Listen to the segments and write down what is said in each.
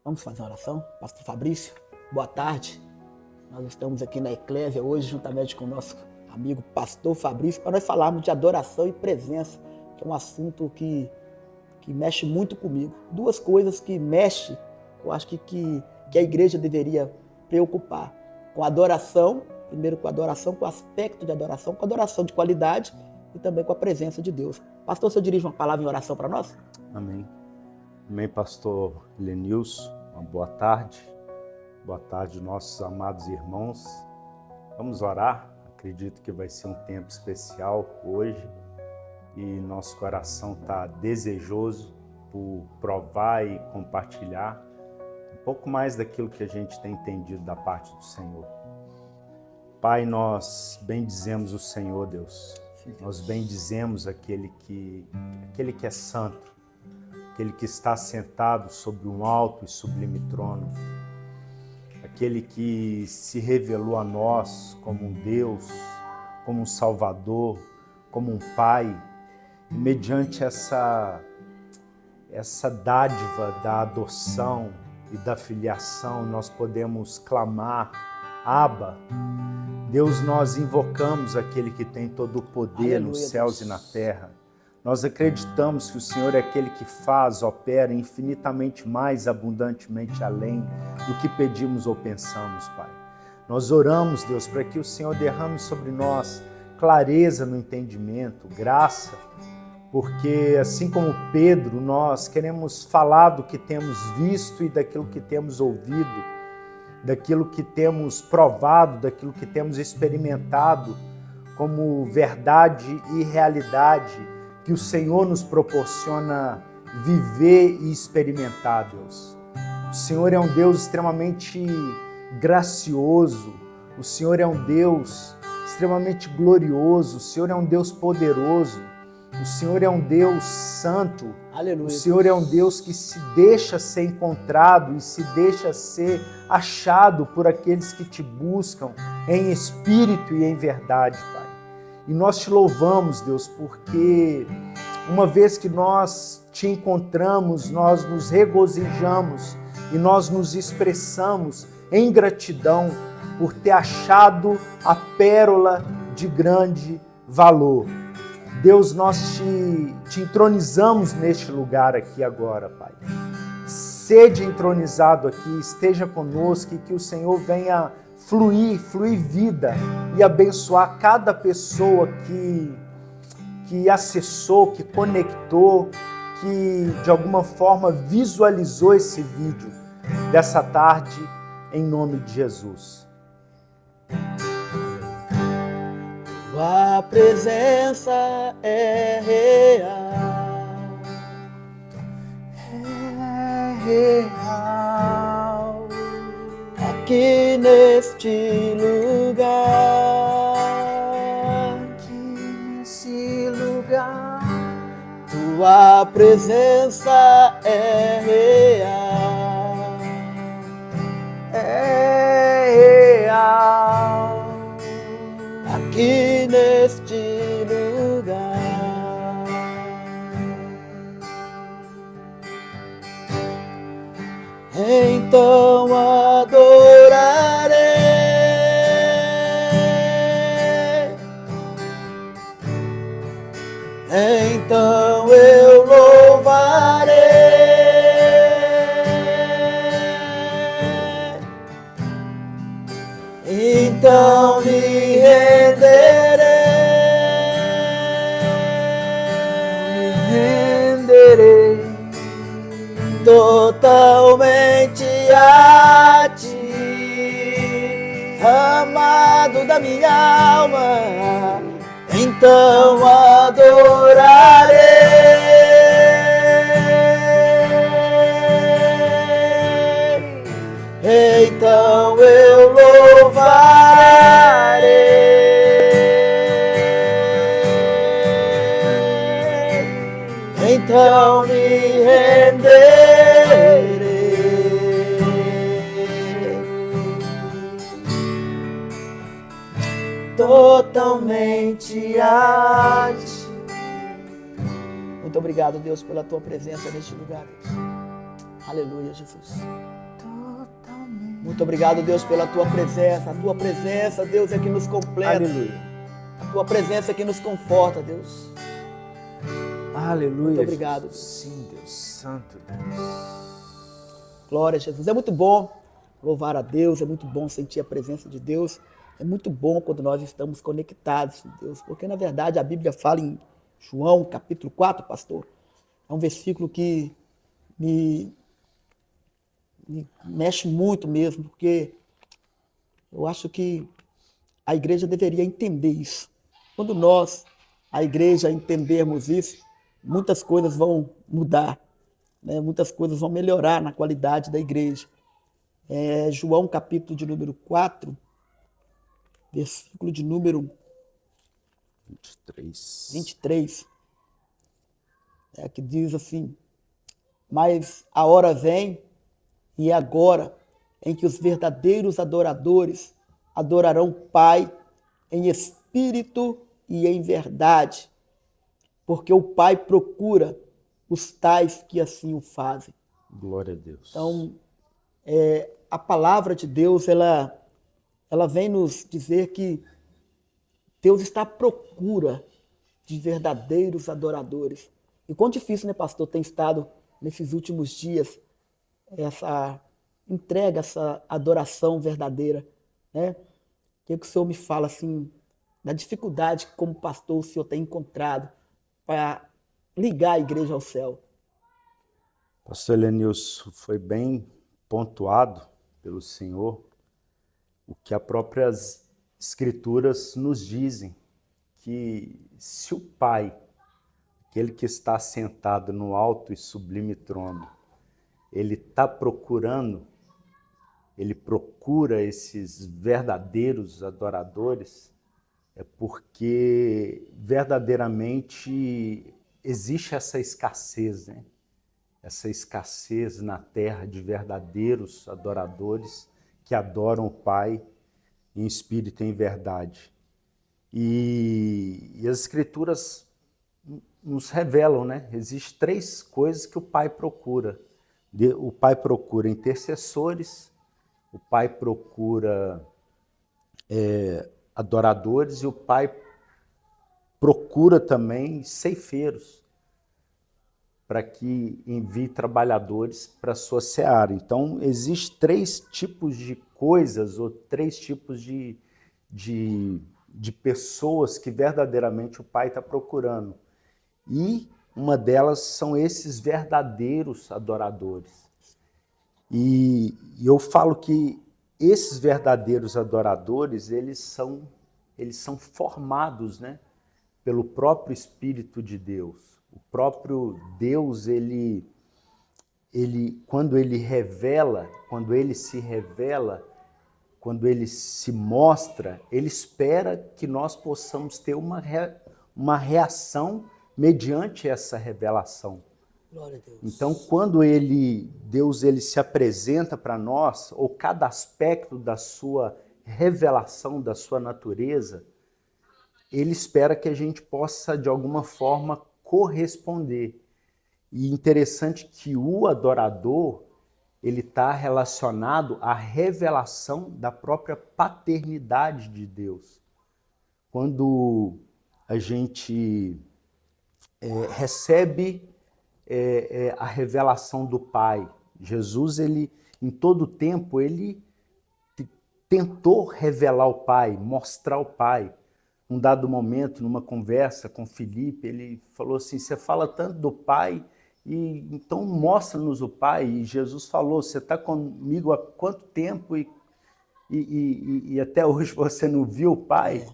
Vamos fazer uma oração? Pastor Fabrício, boa tarde. Nós estamos aqui na Eclésia hoje, juntamente com o nosso amigo Pastor Fabrício, para nós falarmos de adoração e presença, que é um assunto que mexe muito comigo. Duas coisas que mexem, eu acho que a igreja deveria preocupar. Com a adoração, primeiro com a adoração, com o aspecto de adoração, com a adoração de qualidade e também com a presença de Deus. Pastor, você dirige uma palavra em oração para nós? Amém. Amém, pastor Lenilson. Uma boa tarde. Boa tarde, nossos amados irmãos. Vamos orar. Acredito que vai ser um tempo especial hoje e nosso coração está desejoso por provar e compartilhar um pouco mais daquilo que a gente tem entendido da parte do Senhor. Pai, nós bendizemos o Senhor, Deus. Nós bendizemos aquele que é santo, aquele que está sentado sobre um alto e sublime trono, aquele que se revelou a nós como um Deus, como um Salvador, como um Pai, e mediante essa dádiva da adoção e da filiação, nós podemos clamar, Abba. Deus, nós invocamos aquele que tem todo o poder, aleluia, nos céus, Deus, e na terra. Nós acreditamos que o Senhor é aquele que faz, opera infinitamente mais abundantemente além do que pedimos ou pensamos, Pai. Nós oramos, Deus, para que o Senhor derrame sobre nós clareza no entendimento, graça, porque assim como Pedro, nós queremos falar do que temos visto e daquilo que temos ouvido, daquilo que temos provado, daquilo que temos experimentado como verdade e realidade que o Senhor nos proporciona viver e experimentar, Deus. O Senhor é um Deus extremamente gracioso, o Senhor é um Deus extremamente glorioso, o Senhor é um Deus poderoso, o Senhor é um Deus santo, aleluia. O Senhor é um Deus que se deixa ser encontrado e se deixa ser achado por aqueles que te buscam em espírito e em verdade, Pai. E nós te louvamos, Deus, porque uma vez que nós te encontramos, nós nos regozijamos e nós nos expressamos em gratidão por ter achado a pérola de grande valor. Deus, nós te entronizamos neste lugar aqui agora, Pai. Sede entronizado aqui, esteja conosco e que o Senhor venha fluir vida e abençoar cada pessoa que acessou, que conectou, que de alguma forma visualizou esse vídeo dessa tarde, em nome de Jesus. Tua presença é real, aqui neste lugar, tua presença é real, aqui neste lugar. Então adorarei, então eu louvarei, então me renderei totalmente a ti, amado da minha alma, então adorarei, então eu louvarei, então me renderei totalmente a ti. Muito obrigado, Deus, pela tua presença neste lugar, Deus. Aleluia, Jesus. Muito obrigado, Deus, pela tua presença. A tua presença, Deus, é que nos completa. Aleluia. A tua presença é que nos conforta, Deus. Aleluia. Muito obrigado, Deus. Sim, Deus Santo, Deus. Glória a Jesus. É muito bom louvar a Deus, é muito bom sentir a presença de Deus. É muito bom quando nós estamos conectados com Deus, porque na verdade a Bíblia fala em João, capítulo 4, pastor. É um versículo que me mexe muito mesmo, porque eu acho que a igreja deveria entender isso. Quando nós, a igreja, entendermos isso, muitas coisas vão mudar, né? Muitas coisas vão melhorar na qualidade da igreja. João, capítulo de número 4, versículo de número 23, que diz assim: mas a hora vem, e é agora, em que os verdadeiros adoradores adorarão o Pai em espírito e em verdade, porque o Pai procura os tais que assim o fazem. Glória a Deus. Então, a palavra de Deus, ela vem nos dizer que Deus está à procura de verdadeiros adoradores. E quão difícil, né, pastor, tem estado nesses últimos dias essa entrega, essa adoração verdadeira, né? O que o senhor me fala, assim, da dificuldade que como pastor o senhor tem encontrado para ligar a igreja ao céu? Pastor Elenilson, foi bem pontuado pelo Senhor o que as próprias Escrituras nos dizem, que se o Pai, aquele que está sentado no alto e sublime trono, ele está procurando, ele procura esses verdadeiros adoradores, é porque verdadeiramente existe essa escassez, né? Essa escassez na terra de verdadeiros adoradores que adoram o Pai em espírito e em verdade. E as Escrituras nos revelam, né? Existem 3 coisas que o Pai procura. O Pai procura intercessores, o Pai procura adoradores e o Pai procura também ceifeiros, para que envie trabalhadores para a sua seara. Então, existem 3 tipos de coisas ou 3 tipos de pessoas que verdadeiramente o Pai está procurando. E uma delas são esses verdadeiros adoradores. E eu falo que esses verdadeiros adoradores, eles são formados, né, pelo próprio Espírito de Deus. O próprio Deus, ele quando ele revela, quando ele se revela, quando ele se mostra, ele espera que nós possamos ter uma reação mediante essa revelação. Glória a Deus. Então, quando Deus se apresenta para nós, ou cada aspecto da sua revelação, da sua natureza, ele espera que a gente possa, de alguma forma, corresponder. E interessante que o adorador, ele está relacionado à revelação da própria paternidade de Deus. Quando a gente recebe a revelação do Pai, Jesus, ele em todo tempo, ele tentou revelar o Pai, mostrar o Pai. Um dado momento, numa conversa com Filipe, ele falou assim: você fala tanto do Pai, e então mostra-nos o Pai. E Jesus falou: você está comigo há quanto tempo e até hoje você não viu o Pai?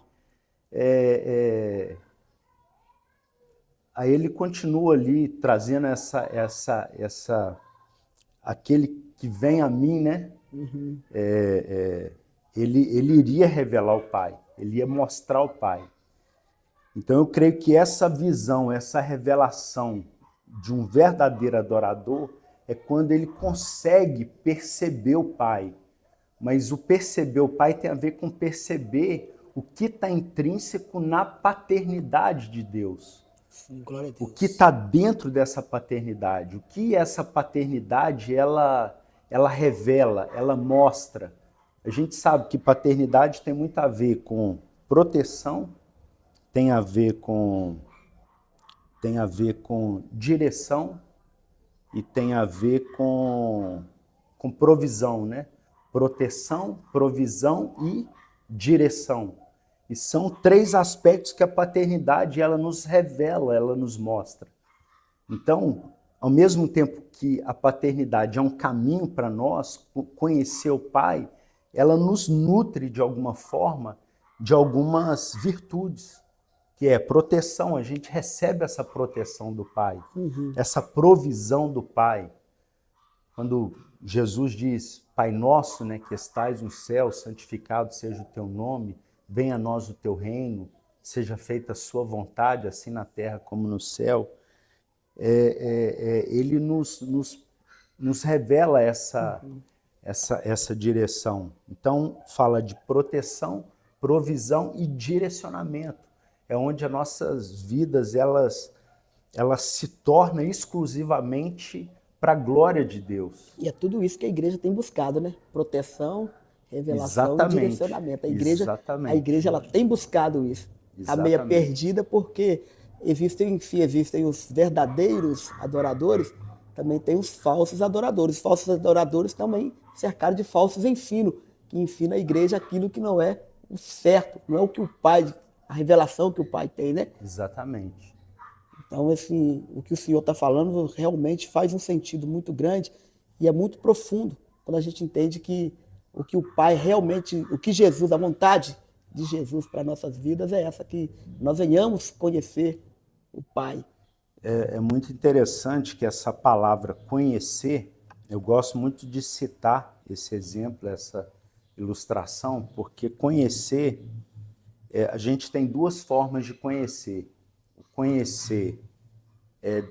Aí ele continua ali trazendo aquele que vem a mim, né? Uhum. Ele iria revelar o Pai, ele ia mostrar o Pai. Então eu creio que essa visão, essa revelação de um verdadeiro adorador é quando ele consegue perceber o Pai. Mas o perceber o Pai tem a ver com perceber o que está intrínseco na paternidade de Deus. Sim, glória a Deus. O que está dentro dessa paternidade, o que essa paternidade ela ela revela, ela mostra. A gente sabe que paternidade tem muito a ver com proteção, tem a ver com direção e tem a ver com provisão, né? Proteção, provisão e direção. E são 3 aspectos que a paternidade ela nos revela, ela nos mostra. Então, ao mesmo tempo que a paternidade é um caminho para nós, conhecer o Pai, ela nos nutre de alguma forma de algumas virtudes, que é proteção. A gente recebe essa proteção do Pai, essa provisão do Pai. Quando Jesus diz, Pai nosso, né, que estais no céu, santificado seja o teu nome, venha a nós o teu reino, seja feita a sua vontade, assim na terra como no céu. Ele nos revela essa direção. Então, fala de proteção, provisão e direcionamento. É onde as nossas vidas elas se tornam exclusivamente para a glória de Deus. E é tudo isso que a igreja tem buscado, né? Proteção, revelação e direcionamento. A igreja ela tem buscado isso. Está meio perdida porque existem os verdadeiros adoradores, também tem os falsos adoradores. Os falsos adoradores também cercados de falsos ensinos, que ensina a igreja aquilo que não é o certo, não é o que o Pai, a revelação que o Pai tem, né? Exatamente. Então, o que o senhor está falando realmente faz um sentido muito grande e é muito profundo quando a gente entende que o que o Pai realmente, o que Jesus, a vontade de Jesus para nossas vidas é essa, que nós venhamos conhecer o Pai. É muito interessante que essa palavra conhecer, eu gosto muito de citar esse exemplo, essa ilustração, porque conhecer, a gente tem 2 formas de conhecer. O conhecer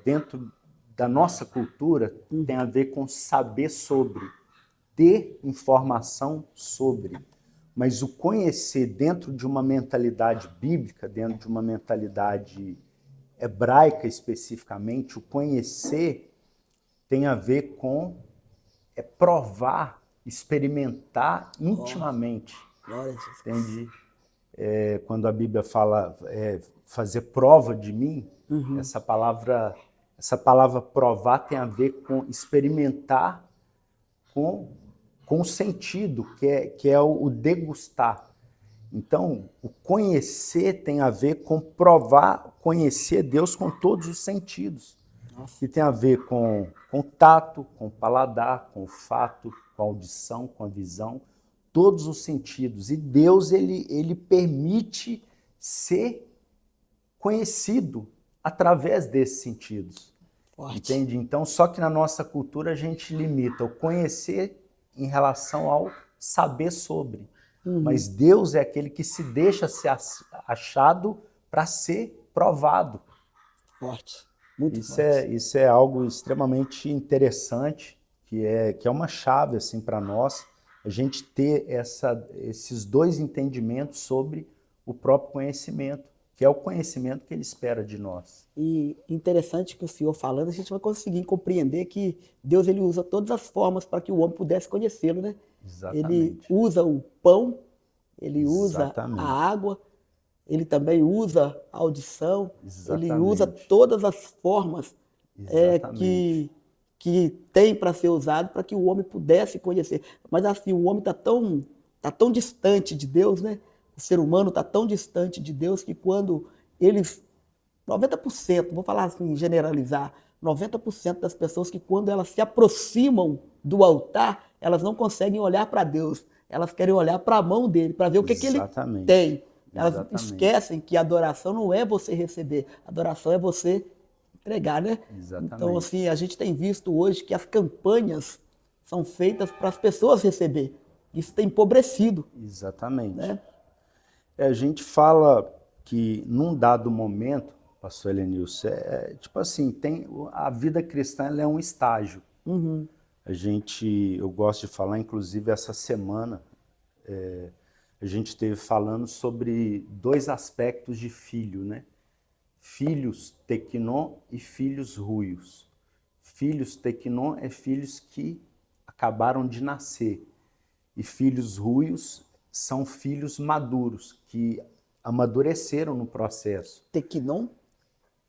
dentro da nossa cultura tem a ver com saber sobre, ter informação sobre. Mas o conhecer dentro de uma mentalidade bíblica, dentro de uma mentalidade hebraica especificamente, o conhecer tem a ver com provar, experimentar intimamente. Entende? Quando a Bíblia fala fazer prova de mim, essa palavra provar tem a ver com experimentar com o sentido, que é o degustar. Então, o conhecer tem a ver com provar, conhecer Deus com todos os sentidos. Que tem a ver com o tato, com o paladar, com o olfato, com a audição, com a visão, todos os sentidos. E Deus, ele permite ser conhecido através desses sentidos. Forte. Entende? Então, só que na nossa cultura a gente limita o conhecer em relação ao saber sobre. Mas Deus é aquele que se deixa ser achado para ser provado. Forte. Muito isso forte. Isso é algo extremamente interessante, que é uma chave assim, para nós, a gente ter esses 2 entendimentos sobre o próprio conhecimento, que é o conhecimento que ele espera de nós. E interessante que o senhor falando, a gente vai conseguir compreender que Deus ele usa todas as formas para que o homem pudesse conhecê-lo, né? Exatamente. Ele usa o pão, ele usa a água, ele também usa a audição, ele usa todas as formas que tem para ser usado para que o homem pudesse conhecer. Mas assim, o homem está tão distante de Deus, né? O ser humano está tão distante de Deus que quando eles, 90%, vou falar assim, generalizar, 90% das pessoas que quando elas se aproximam do altar, elas não conseguem olhar para Deus, elas querem olhar para a mão dele, para ver o que ele tem. Elas esquecem que a adoração não é você receber, a adoração é você entregar, né? Exatamente. Então, assim, a gente tem visto hoje que as campanhas são feitas para as pessoas receber. Isso tem empobrecido. Exatamente. Né? A gente fala que num dado momento, pastor Helenilson, tipo assim, a vida cristã ela é um estágio. Eu gosto de falar, inclusive essa semana, a gente esteve falando sobre 2 aspectos de filho, né? Filhos tequinon e filhos ruios. Filhos tequinon é filhos que acabaram de nascer. E filhos ruios são filhos maduros, que amadureceram no processo. Tequinon?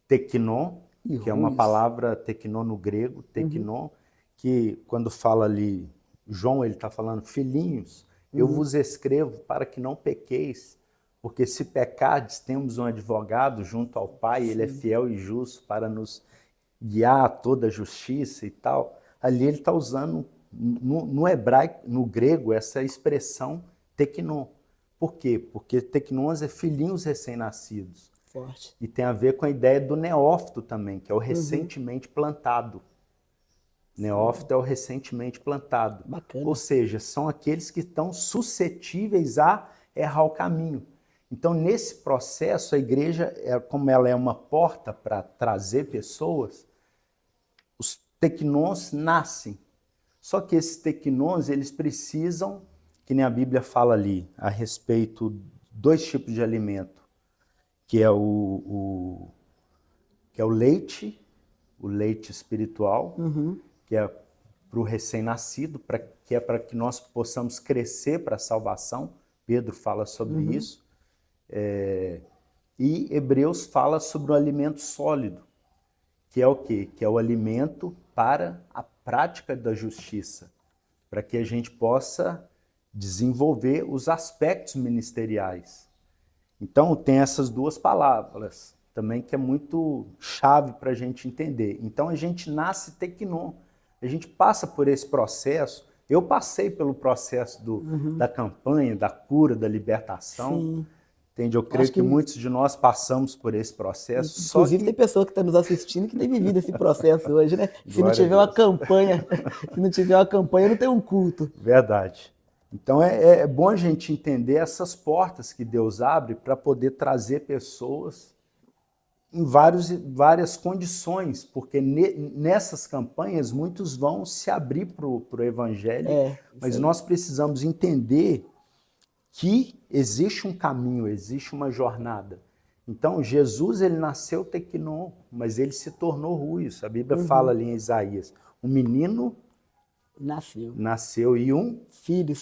Teknon, E que é uma ruios. palavra, teknon no grego, teknon, que quando fala ali, João, ele está falando, filhinhos, eu vos escrevo para que não pequeis, porque se pecardes, temos um advogado junto ao Pai, ele é fiel e justo para nos guiar a toda a justiça e tal. Ali ele está usando, no hebraico, no grego, essa expressão teknon. Por quê? Porque teknons é filhinhos recém-nascidos. Forte. E tem a ver com a ideia do neófito também, que é o recentemente plantado. Neófito é o recentemente plantado. Bacana. Ou seja, são aqueles que estão suscetíveis a errar o caminho. Então, nesse processo, a igreja, como ela é uma porta para trazer pessoas, os teknons nascem. Só que esses teknons, eles precisam, que nem a Bíblia fala ali, a respeito de 2 tipos de alimento, que é o leite espiritual, que é para o recém-nascido, que é para que nós possamos crescer para a salvação. Pedro fala sobre isso. E Hebreus fala sobre o alimento sólido, que é o quê? Que é o alimento para a prática da justiça, para que a gente possa desenvolver os aspectos ministeriais. Então, tem essas 2 palavras também que é muito chave para a gente entender. Então, a gente nasce teknon, a gente passa por esse processo. Eu passei pelo processo da campanha, da cura, da libertação. Sim. Entende? Eu creio que muitos de nós passamos por esse processo. Inclusive, tem pessoa que está nos assistindo que tem vivido esse processo hoje, né? Se não tiver uma campanha, não tem um culto. Verdade. Então é bom a gente entender essas portas que Deus abre para poder trazer pessoas em várias condições, porque nessas campanhas muitos vão se abrir para o Evangelho, mas nós precisamos entender que existe um caminho, existe uma jornada. Então Jesus, ele nasceu teknon, mas ele se tornou ruios. A Bíblia fala ali em Isaías, um menino nasceu e um filho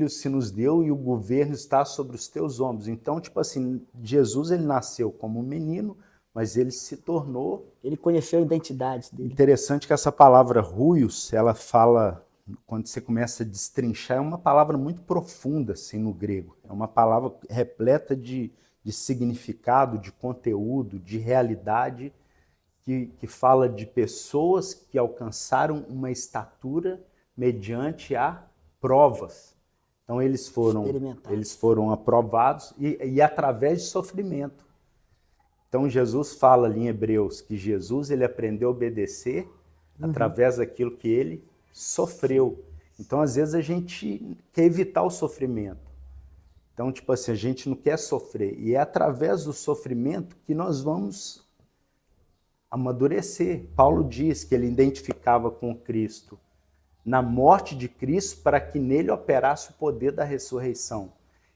se nos deu e o governo está sobre os teus ombros. Então, tipo assim, Jesus, ele nasceu como um menino, mas ele se tornou... Ele conheceu a identidade dele. Interessante que essa palavra ruios, ela fala, quando você começa a destrinchar, é uma palavra muito profunda, assim, no grego. É uma palavra repleta de significado, de conteúdo, de realidade, que fala de pessoas que alcançaram uma estatura mediante a provas. Então, eles foram aprovados e através de sofrimento. Então, Jesus fala ali em Hebreus que Jesus, ele aprendeu a obedecer através daquilo que ele sofreu. Então, às vezes, a gente quer evitar o sofrimento. Então, tipo assim, a gente não quer sofrer. E é através do sofrimento que nós vamos amadurecer. Paulo diz que ele identificava com Cristo na morte de Cristo para que nele operasse o poder da ressurreição.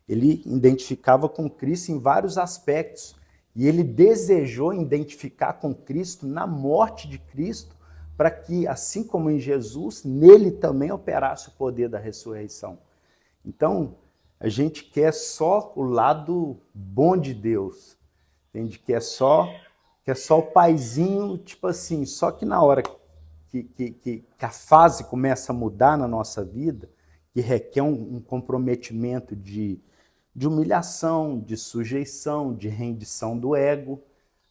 Ele identificava com Cristo em vários aspectos e ele desejou identificar com Cristo na morte de Cristo para que, assim como em Jesus, nele também operasse o poder da ressurreição. Então, a gente quer só o lado bom de Deus, entende? Que é só o paizinho, tipo assim, só que na hora que a fase começa a mudar na nossa vida, que requer um comprometimento de humilhação, de sujeição, de rendição do ego,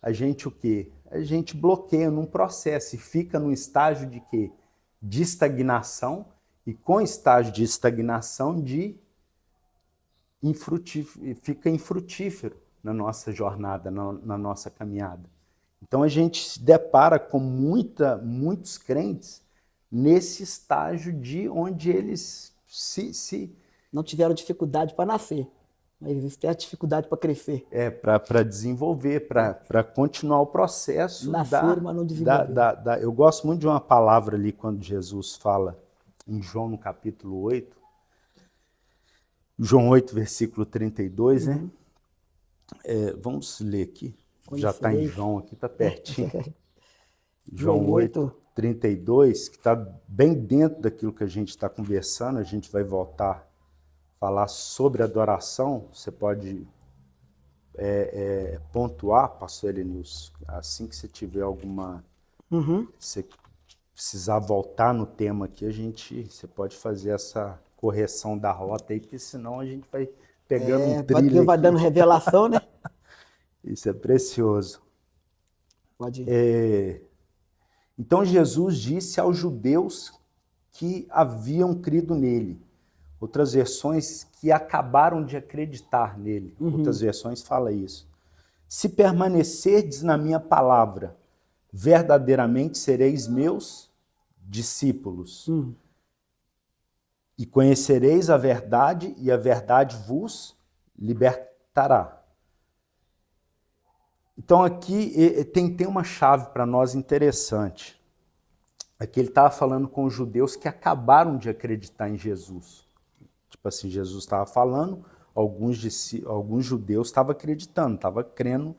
a gente o quê? A gente bloqueia num processo e fica num estágio de quê? De estagnação, e com estágio de estagnação fica infrutífero na nossa jornada, na nossa caminhada. Então a gente se depara com muitos crentes nesse estágio de onde eles não tiveram dificuldade para nascer, mas eles têm a dificuldade para crescer. Para desenvolver, para continuar o processo. Nascer, mas não desenvolver. Eu gosto muito de uma palavra ali quando Jesus fala em João no capítulo 8, João 8, versículo 32, né? Vamos ler aqui. Já está em João aqui, está pertinho. João 8, 32, que está bem dentro daquilo que a gente está conversando. A gente vai voltar a falar sobre adoração. Você pode pontuar, pastor Elenilson, assim que você tiver alguma... Você precisar voltar no tema aqui, você pode fazer essa correção da rota aí, porque senão a gente vai pegando um trilho Deus vai aqui. dando revelação, né? Isso é precioso. Pode ir. Então Jesus disse aos judeus que haviam crido nele. Outras versões que acabaram de acreditar nele. Outras versões falam isso. Se permanecerdes na minha palavra, verdadeiramente sereis meus discípulos. E conhecereis a verdade, e a verdade vos libertará. Então aqui tem uma chave para nós interessante. Aqui ele estava falando com os judeus que acabaram de acreditar em Jesus. Tipo assim, Jesus estava falando, alguns judeus estavam acreditando, estavam crendo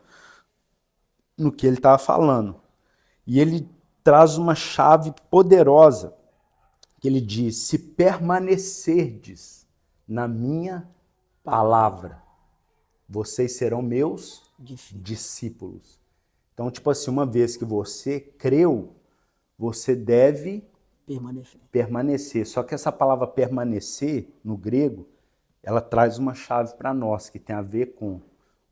no que ele estava falando. E ele traz uma chave poderosa, que ele diz: se permanecerdes na minha palavra, vocês serão meus discípulos. Então, tipo assim, uma vez que você creu, você deve permanecer. Só que essa palavra permanecer, no grego, ela traz uma chave para nós, que tem a ver com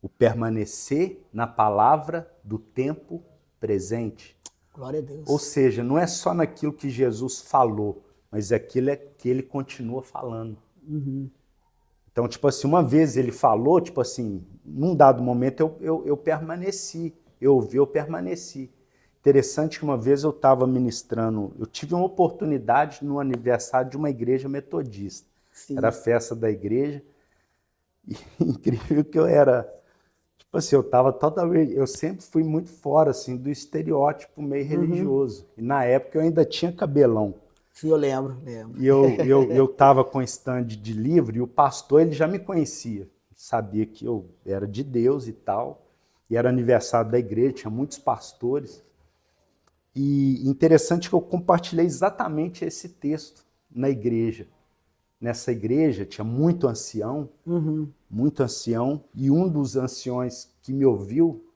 o permanecer na palavra do tempo presente. Glória a Deus. Ou seja, não é só naquilo que Jesus falou, mas aquilo é que ele continua falando. Então, tipo assim, uma vez ele falou, tipo assim, num dado momento eu permaneci, eu ouvi, eu permaneci. Interessante que uma vez eu estava ministrando, eu tive uma oportunidade no aniversário de uma igreja metodista. Sim. Era a festa da igreja, e incrível que eu era, tipo assim, eu sempre fui muito fora, assim, do estereótipo meio religioso. E na época eu ainda tinha cabelão. Sim, eu lembro. E eu estava com stand de livro e o pastor, ele já me conhecia. Sabia que eu era de Deus e tal. E era aniversário da igreja, tinha muitos pastores. E interessante que eu compartilhei exatamente esse texto na igreja. Nessa igreja tinha muito ancião, e um dos anciões que me ouviu,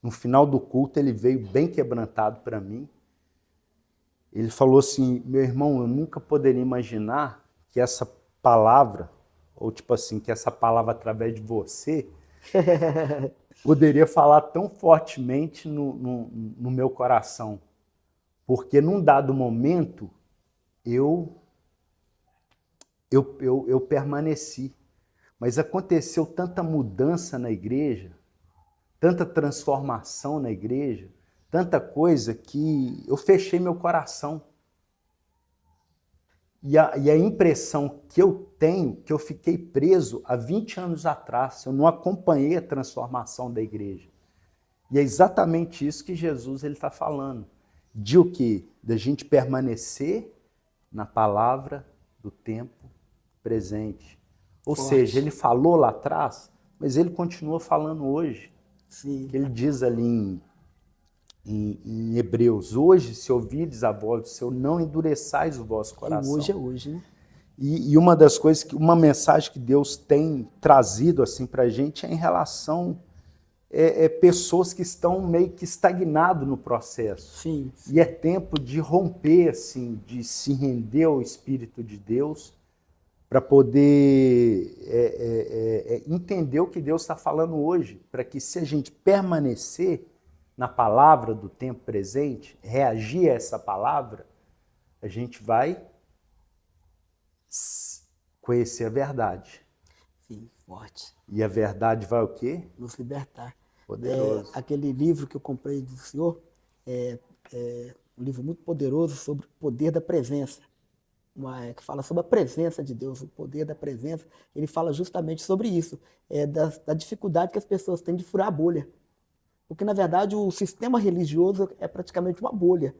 no final do culto, ele veio bem quebrantado para mim. Ele falou assim: meu irmão, eu nunca poderia imaginar que essa palavra, ou tipo assim, que essa palavra através de você, poderia falar tão fortemente no meu coração. Porque num dado momento, eu permaneci. Mas aconteceu tanta mudança na igreja, tanta transformação na igreja, tanta coisa que eu fechei meu coração. E a impressão que eu tenho, que eu fiquei preso há 20 anos atrás, eu não acompanhei a transformação da igreja. E é exatamente isso que Jesus está falando. De o quê? Da gente permanecer na palavra do tempo presente. Ou seja, ele falou lá atrás, mas ele continua falando hoje. Sim. Que ele diz ali em Hebreus: hoje, se ouvides a voz do Senhor, não endureçais o vosso coração. Hoje é hoje, né? E uma das coisas, uma mensagem que Deus tem trazido assim para a gente é em relação pessoas que estão meio que estagnadas no processo. Sim. E é tempo de romper, assim, de se render ao Espírito de Deus para poder entender o que Deus está falando hoje, para que, se a gente permanecer na palavra do tempo presente, reagir a essa palavra, a gente vai conhecer a verdade. Sim, forte. E a verdade vai o quê? Nos libertar. Poderoso. Aquele livro que eu comprei do senhor é um livro muito poderoso sobre o poder da presença. Que fala sobre a presença de Deus, o poder da presença. Ele fala justamente sobre isso, da dificuldade que as pessoas têm de furar a bolha. Porque, na verdade, o sistema religioso é praticamente uma bolha.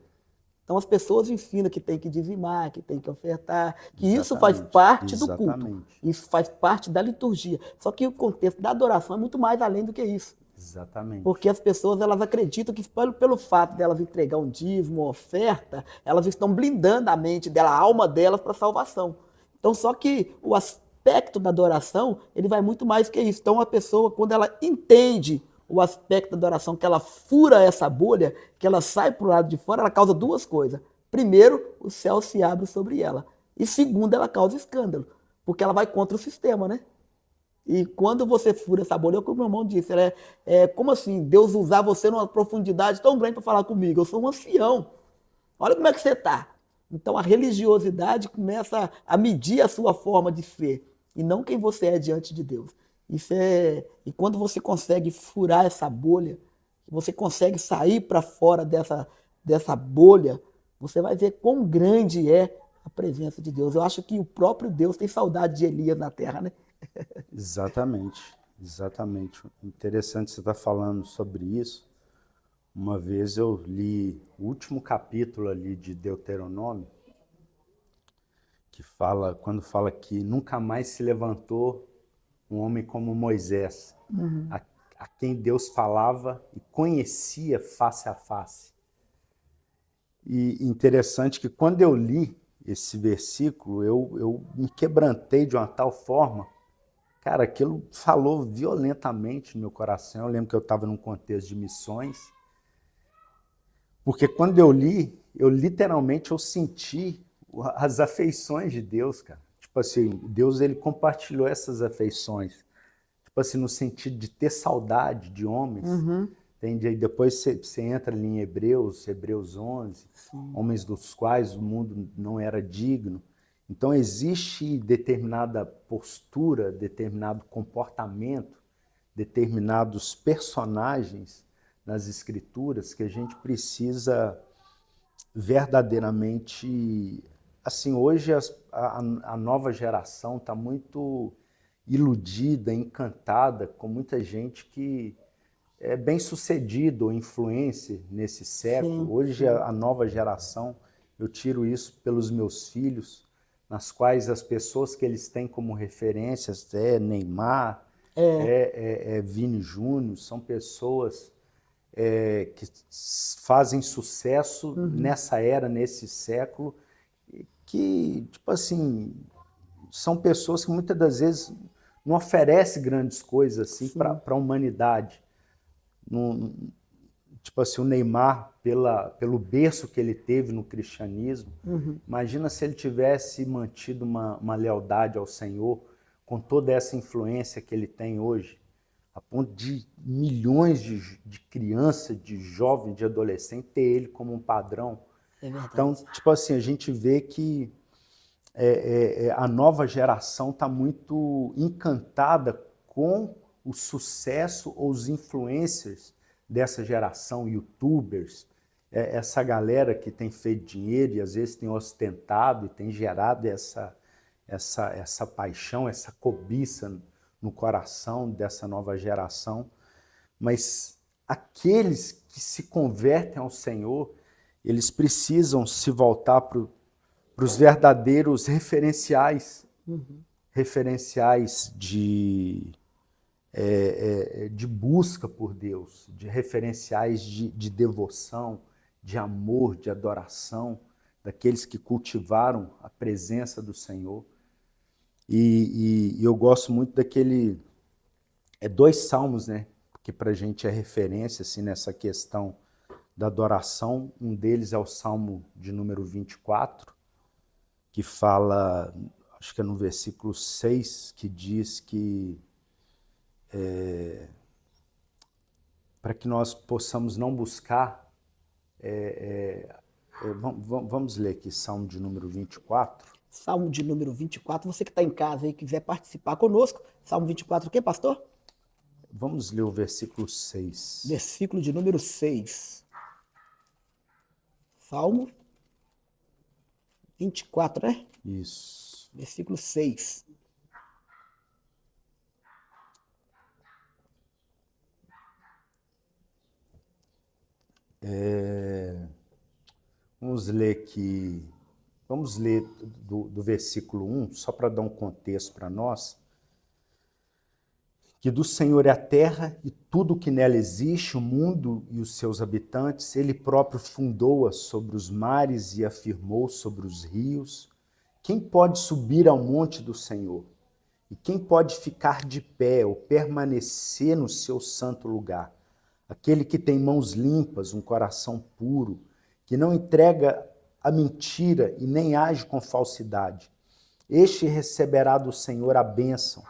Então, as pessoas ensinam que tem que dizimar, que tem que ofertar, que isso faz parte do culto. Isso faz parte da liturgia. Só que o contexto da adoração é muito mais além do que isso. Exatamente. Porque as pessoas elas acreditam que pelo fato delas entregar um dízimo, uma oferta, elas estão blindando a mente dela, a alma delas para a salvação. Então, só que o aspecto da adoração, ele vai muito mais que isso. Então, a pessoa, quando ela entende o aspecto da adoração, que ela fura essa bolha, que ela sai para o lado de fora, ela causa duas coisas. Primeiro, o céu se abre sobre ela. E segundo, ela causa escândalo, porque ela vai contra o sistema, né? E quando você fura essa bolha, é o que o meu irmão disse, como assim, Deus usar você numa profundidade tão grande para falar comigo? Eu sou um ancião, olha como é que você está. Então a religiosidade começa a medir a sua forma de ser, e não quem você é diante de Deus. E quando você consegue furar essa bolha, você consegue sair para fora dessa bolha, você vai ver quão grande é a presença de Deus. Eu acho que o próprio Deus tem saudade de Elias na terra, né? Exatamente, exatamente. Interessante você estar falando sobre isso. Uma vez eu li o último capítulo ali de Deuteronômio, que fala, quando fala que nunca mais se levantou um homem como Moisés, a quem Deus falava e conhecia face a face. E interessante que quando eu li esse versículo, eu me quebrantei de uma tal forma. Cara, aquilo falou violentamente no meu coração. Eu lembro que eu estava num contexto de missões. Porque quando eu li, eu literalmente eu senti as afeições de Deus, cara. Tipo assim, Deus ele compartilhou essas afeições. Tipo assim, no sentido de ter saudade de homens. Entende? Aí depois você entra ali em Hebreus 11, homens dos quais o mundo não era digno. Então existe determinada postura, determinado comportamento, determinados personagens nas escrituras que a gente precisa verdadeiramente... Assim, hoje a nova geração está muito iludida, encantada com muita gente que é bem sucedido ou influencer nesse século. Sim, Hoje a nova geração, eu tiro isso pelos meus filhos, nas quais as pessoas que eles têm como referências é Neymar, Vini Júnior, são pessoas que fazem sucesso nessa era, nesse século, que, tipo assim, são pessoas que muitas das vezes não oferecem grandes coisas assim para a humanidade. Tipo assim, o Neymar, pelo berço que ele teve no cristianismo, imagina se ele tivesse mantido uma lealdade ao Senhor com toda essa influência que ele tem hoje, a ponto de milhões de crianças, de jovens, de adolescentes, ter ele como um padrão. é verdade. Então, tipo assim, a gente vê que a nova geração está muito encantada com o sucesso ou os influencers dessa geração, youtubers, essa galera que tem feito dinheiro e às vezes tem ostentado e tem gerado essa paixão, essa cobiça no coração dessa nova geração. Mas aqueles que se convertem ao Senhor, eles precisam se voltar para os verdadeiros referenciais, referenciais de busca por Deus, de referenciais de devoção, de amor, de adoração, daqueles que cultivaram a presença do Senhor. E eu gosto muito daquele... dois salmos, né? Que para a gente é referência assim, nessa questão da adoração. Um deles é o Salmo de número 24, que fala, acho que é no versículo 6, que diz que para que nós possamos não buscar... vamos ler aqui, Salmo de número 24. Salmo de número 24, você que está em casa e quiser participar conosco, Salmo 24 o quê, pastor? Vamos ler o versículo 6. Versículo de número 6. Salmo 24, né? Isso. Versículo 6. Vamos ler aqui, vamos ler do versículo 1, só para dar um contexto para nós, que do Senhor é a terra e tudo o que nela existe, o mundo e os seus habitantes. Ele próprio fundou-a sobre os mares e afirmou sobre os rios. Quem pode subir ao monte do Senhor? E quem pode ficar de pé ou permanecer no seu santo lugar? Aquele que tem mãos limpas, um coração puro, que não entrega a mentira e nem age com falsidade. Este receberá do Senhor a bênção,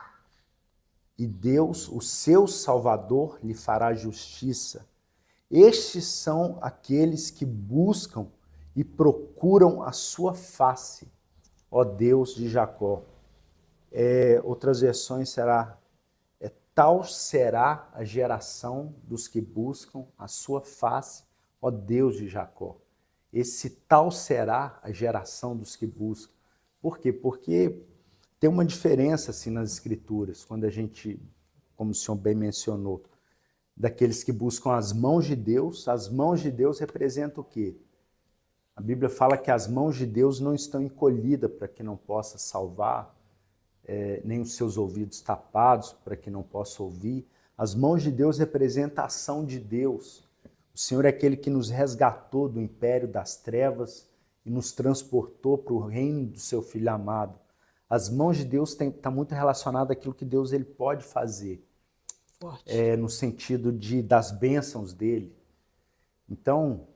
e Deus, o seu Salvador, lhe fará justiça. Estes são aqueles que buscam e procuram a sua face, ó Deus de Jacó. Outras versões tal será a geração dos que buscam a sua face, ó Deus de Jacó. Esse tal será a geração dos que buscam. Por quê? Porque tem uma diferença assim nas Escrituras, quando a gente, como o senhor bem mencionou, daqueles que buscam as mãos de Deus representam o quê? A Bíblia fala que as mãos de Deus não estão encolhidas para que não possa salvar, nem os seus ouvidos tapados para que não possa ouvir. As mãos de Deus representam a ação de Deus. O Senhor é aquele que nos resgatou do império das trevas e nos transportou para o reino do seu Filho amado. As mãos de Deus estão muito relacionadas àquilo que Deus ele pode fazer, no sentido das bênçãos dele. Então,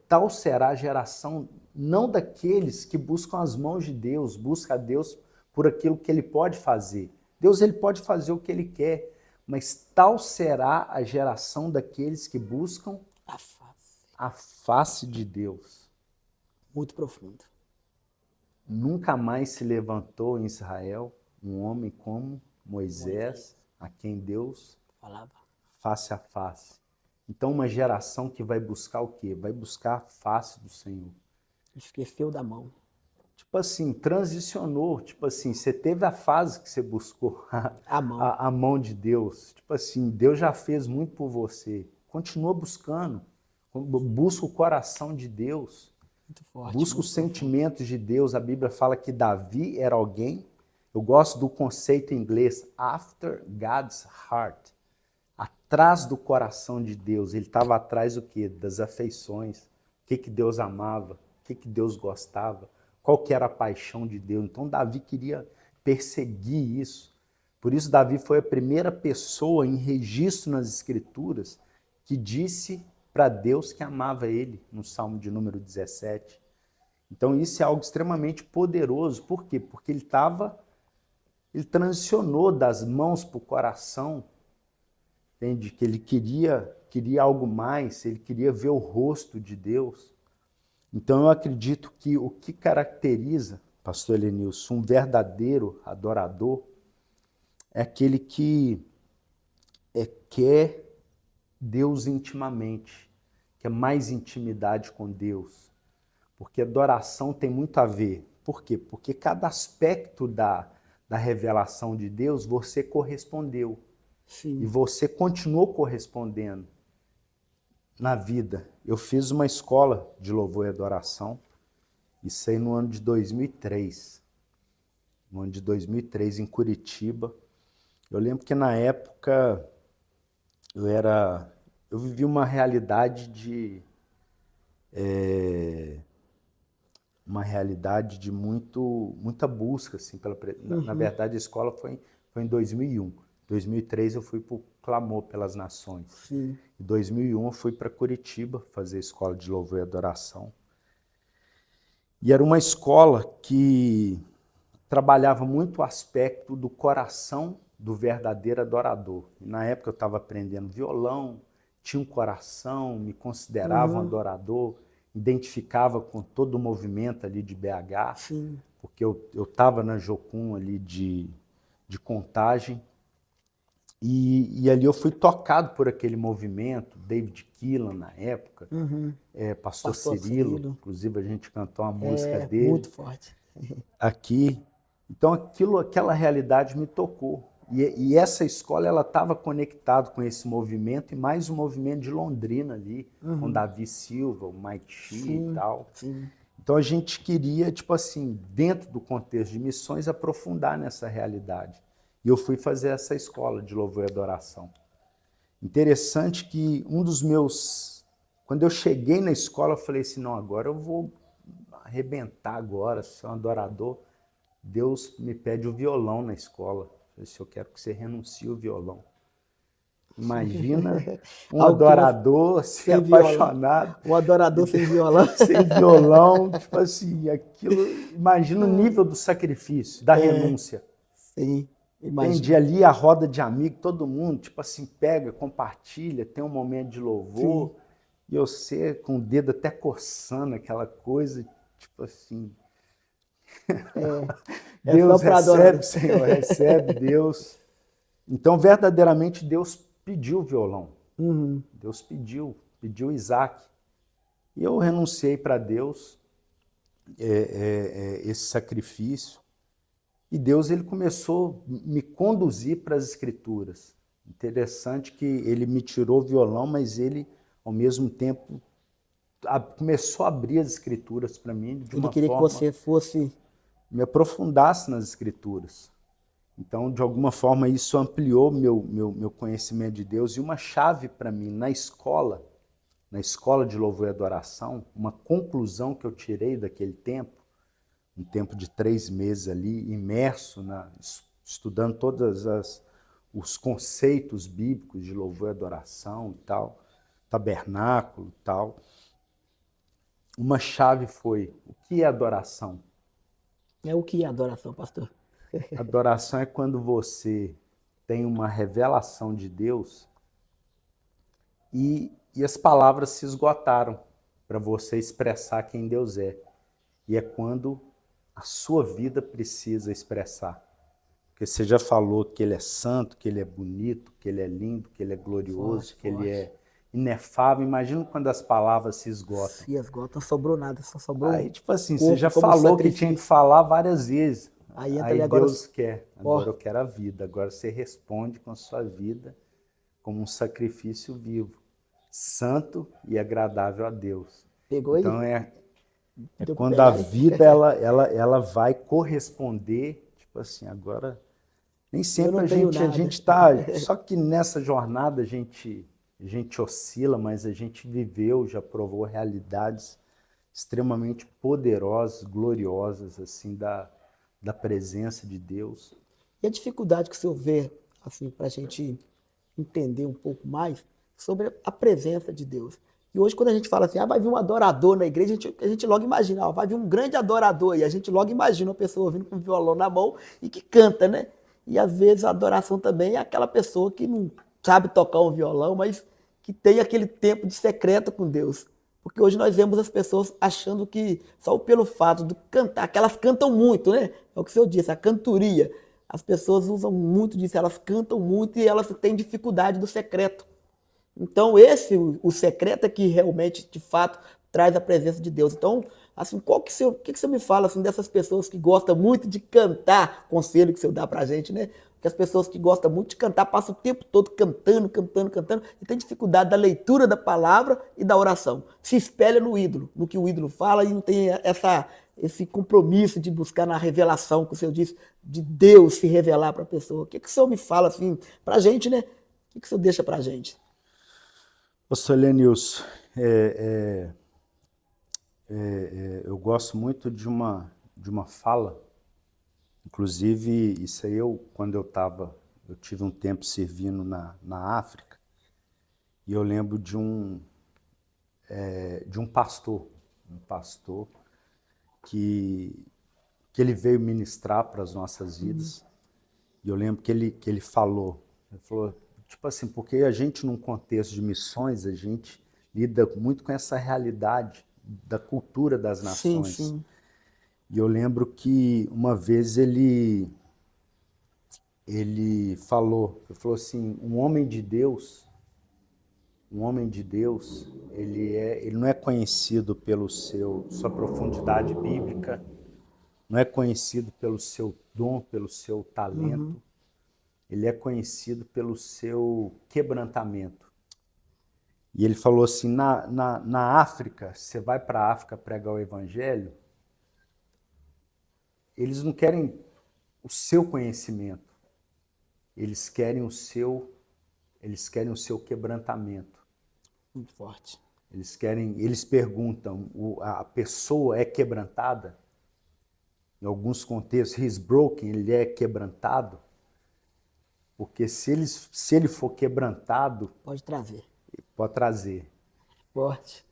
tal será a geração, não daqueles que buscam as mãos de Deus, busca a Deus por aquilo que ele pode fazer. Deus ele pode fazer o que ele quer, mas tal será a geração daqueles que buscam a face de Deus. Muito profundo. Nunca mais se levantou em Israel um homem como Moisés, a quem Deus falava face a face. Então, uma geração que vai buscar o quê? Vai buscar a face do Senhor. Esqueceu da mão. Tipo assim, transicionou. Tipo assim, você teve a fase que você buscou a mão de Deus. Tipo assim, Deus já fez muito por você. Continua buscando. Busca o coração de Deus. Muito forte, busca muito os sentimentos de Deus. A Bíblia fala que Davi era alguém, eu gosto do conceito em inglês, after God's heart. Atrás do coração de Deus. Ele estava atrás do quê? Das afeições. O que Deus amava, o que Deus gostava, qual que era a paixão de Deus. Então Davi queria perseguir isso. Por isso Davi foi a primeira pessoa em registro nas Escrituras que disse para Deus que amava ele, no Salmo de número 17. Então isso é algo extremamente poderoso. Por quê? Porque ele transicionou das mãos para o coração, entende? Que ele queria algo mais, ele queria ver o rosto de Deus. Então eu acredito que o que caracteriza, pastor Helenilson, um verdadeiro adorador é aquele que quer Deus intimamente, quer mais intimidade com Deus. Porque adoração tem muito a ver. Por quê? Porque cada aspecto da revelação de Deus você correspondeu. Sim. E você continuou correspondendo na vida. Eu fiz uma escola de louvor e adoração, isso aí no ano de 2003. No ano de 2003, em Curitiba. Eu lembro que na época eu vivi uma realidade de muita busca, assim, na verdade a escola foi em 2001. Em 2003 eu fui para o Clamor pelas Nações. Sim. Em 2001 eu fui para Curitiba fazer escola de louvor e adoração. E era uma escola que trabalhava muito o aspecto do coração do verdadeiro adorador. E na época eu estava aprendendo violão, tinha um coração, me considerava um adorador, identificava com todo o movimento ali de BH, Sim. porque eu estava na Jocum ali de Contagem, e ali eu fui tocado por aquele movimento, David Keelan na época, Pastor Cirilo, inclusive a gente cantou uma música dele. Muito forte. Aqui. Então aquela realidade me tocou. E essa escola ela estava conectada com esse movimento e mais um movimento de Londrina ali, com Davi Silva, o Mike Shee e tal. Sim. Então a gente queria, tipo assim, dentro do contexto de missões, aprofundar nessa realidade. E eu fui fazer essa escola de louvor e adoração. Interessante que quando eu cheguei na escola, eu falei assim, não, agora eu vou arrebentar agora, ser um adorador. Deus me pede o violão na escola. Eu falei assim, eu quero que você renuncie o violão. Imagina um adorador ser apaixonado. Um adorador sem violão. Sem violão, tipo assim, aquilo. Imagina o nível do sacrifício, da renúncia. Sim, imagina. Entende? Ali a roda de amigo, todo mundo, tipo assim, pega, compartilha, tem um momento de louvor. Sim. E você com o dedo até coçando aquela coisa, tipo assim. Deus recebe, Senhor, recebe, Deus. Então, verdadeiramente, Deus pediu o violão. Uhum. Deus pediu Isaac. E eu renunciei para Deus esse sacrifício. E Deus ele começou a me conduzir para as Escrituras. Interessante que ele me tirou o violão, mas ele, ao mesmo tempo, começou a abrir as Escrituras para mim de uma forma... Ele queria que você fosse... me aprofundasse nas Escrituras. Então, de alguma forma, isso ampliou meu conhecimento de Deus. E uma chave para mim, na escola de louvor e adoração, uma conclusão que eu tirei daquele tempo, um tempo de 3 meses ali, imerso, estudando todos os conceitos bíblicos de louvor e adoração e tal, tabernáculo e tal. Uma chave foi, o que é adoração? O que é adoração, pastor? Adoração é quando você tem uma revelação de Deus e as palavras se esgotaram para você expressar quem Deus é. E é quando a sua vida precisa expressar. Porque você já falou que Ele é santo, que Ele é bonito, que Ele é lindo, que Ele é glorioso, que Ele é inefável. Imagina quando as palavras se esgotam. Se esgotam, não sobrou nada, só sobrou. Aí, tipo assim, você já falou que tinha que falar várias vezes. Aí agora, Deus quer. Agora eu quero a vida. Agora você responde com a sua vida como um sacrifício vivo, santo e agradável a Deus. Pegou aí? Então é quando a vida ela vai corresponder, tipo assim, agora nem sempre a gente tá, só que nessa jornada a gente oscila, mas a gente viveu, já provou realidades extremamente poderosas, gloriosas assim da presença de Deus. E a dificuldade que o senhor vê, assim, para a gente entender um pouco mais sobre a presença de Deus. E hoje, quando a gente fala assim, vai vir um adorador na igreja, a gente logo imagina, vai vir um grande adorador, e a gente logo imagina uma pessoa vindo com um violão na mão e que canta, né? E às vezes a adoração também é aquela pessoa que não sabe tocar um violão, mas que tem aquele tempo de secreto com Deus. Porque hoje nós vemos as pessoas achando que só pelo fato de cantar, que elas cantam muito, né? É o que o senhor disse, a cantoria. As pessoas usam muito disso, elas cantam muito e elas têm dificuldade do secreto. Então o secreto é que realmente, de fato, traz a presença de Deus. Então, assim, o que você me fala assim, dessas pessoas que gostam muito de cantar, conselho que o senhor dá pra gente, né? Porque as pessoas que gostam muito de cantar passam o tempo todo cantando, e tem dificuldade da leitura da palavra e da oração. Se espelha no ídolo, no que o ídolo fala e não tem esse compromisso de buscar na revelação, que o senhor disse, de Deus se revelar para a pessoa. O que o senhor me fala assim, pra gente, né? O que o senhor deixa pra gente? Pastor Lenilson, eu gosto muito de uma fala, inclusive isso aí quando eu tive um tempo servindo na África, e eu lembro de um pastor que ele veio ministrar para as nossas vidas, e eu lembro que ele falou, tipo assim, porque a gente num contexto de missões, a gente lida muito com essa realidade da cultura das nações. Sim, sim. E eu lembro que uma vez ele falou assim, um homem de Deus, ele não é conhecido pelo sua profundidade bíblica, não é conhecido pelo seu dom, pelo seu talento, ele é conhecido pelo seu quebrantamento. E ele falou assim, na África, você vai para a África pregar o evangelho, eles não querem o seu conhecimento, eles querem o seu quebrantamento. Muito forte. Eles perguntam, a pessoa é quebrantada? Em alguns contextos, he's broken, ele é quebrantado. Porque se ele for quebrantado, pode trazer. Pode trazer. Forte.